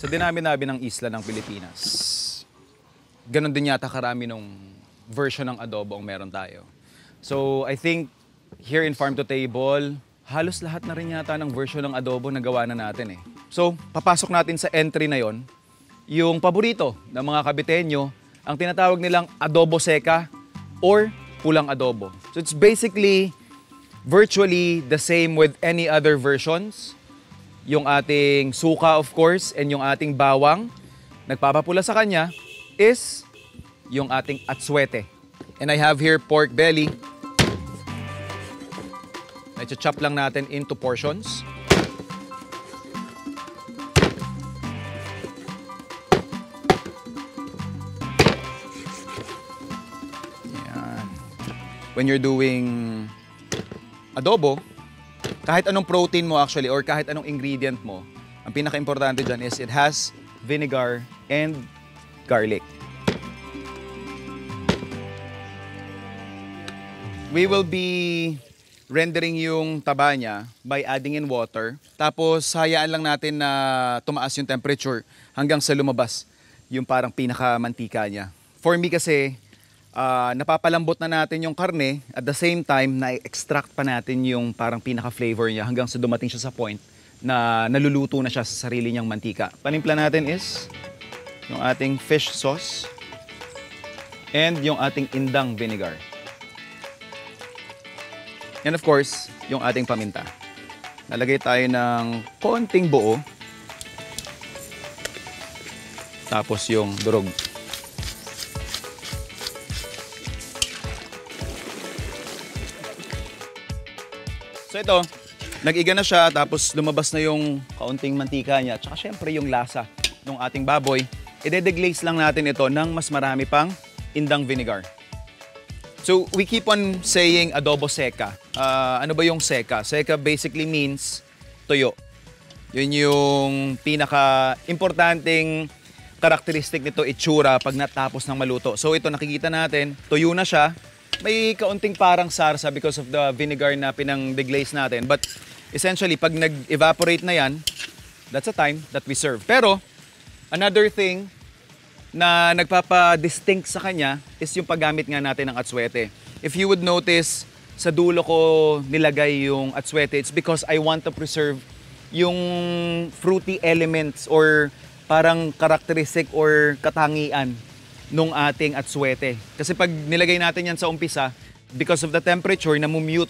dinami-dami ng isla ng Pilipinas, ganon din yata karami nung version ng adobo ang meron tayo. So I think here in Farm to Table, halos lahat na rin yata ng version ng adobo na gawa na natin eh. So papasok natin sa entry na yon, yung paborito ng mga Kabiteño, ang tinatawag nilang adobo seca or pulang adobo. So it's basically virtually the same with any other versions. Yung ating suka of course and yung ating bawang. Nagpapapula sa kanya is yung ating atsuete. And I have here pork belly. I-chop lang natin into portions. Yan. When you're doing adobo, kahit anong protein mo actually or kahit anong ingredient mo, ang pinaka-importante dyan is it has vinegar and garlic. We will be rendering yung taba niya by adding in water. Tapos hayaan lang natin na tumaas yung temperature hanggang sa lumabas yung parang pinaka-mantika niya. For me kasi, napapalambot na natin yung karne at the same time na-extract pa natin yung parang pinaka-flavor niya hanggang sa dumating siya sa point na naluluto na siya sa sarili niyang mantika. Panimpla natin is yung ating fish sauce and yung ating indang vinegar. And of course, yung ating paminta. Nalagay tayo ng konting buo. Tapos yung durog. So ito, nag-iga na siya, tapos lumabas na yung kaunting mantika niya. Tsaka syempre yung lasa ng ating baboy. I-deglaze lang natin ito ng mas marami pang indang vinegar. So we keep on saying adobo seca. Ano ba yung seca? Seca basically means tuyo. Yun yung pinaka-importanting karakteristik nito, itsura pag natapos ng maluto. So ito nakikita natin, tuyo na siya. May kaunting parang sarsa because of the vinegar na pinang-deglaze natin. But essentially, pag nag-evaporate na yan, that's the time that we serve. Pero, another thing na nagpapa-distinct sa kanya is yung paggamit nga natin ng atsuete. If you would notice, sa dulo ko nilagay yung atsuete, it's because I want to preserve yung fruity elements or parang characteristic or katangian nung ating atsuete. Kasi pag nilagay natin yan sa umpisa, because of the temperature, namumute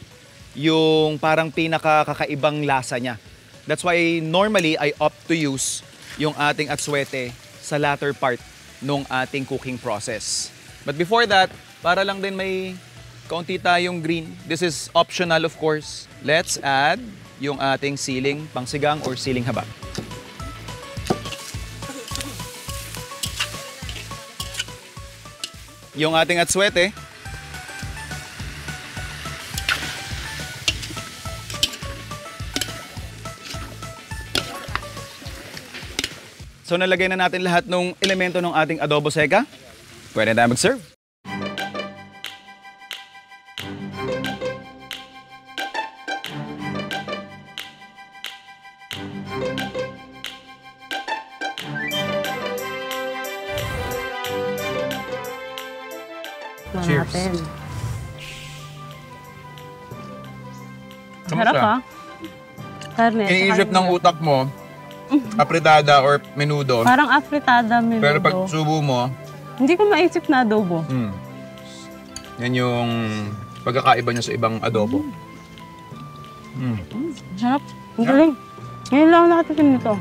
yung parang pinakakakaibang lasa niya. That's why normally I opt to use yung ating atsuete sa latter part nung ating cooking process. But before that, para lang din may kaunti tayong green. This is optional of course. Let's add yung ating siling pangsigang or siling haba. Yung ating atsuete. So nalagay na natin lahat ng elemento ng ating adobo seca. Pwede na mag-serve. Cheers. Harap ha? Karne. Iniisip ng utak mo, apritada or menudo. Parang afritada, menudo. Pero pag subo mo, hindi ko maisip na adobo. yan yung pagkakaiba niya sa ibang adobo. Sarap. Ang galing. Ngayon lang nakatikim nito.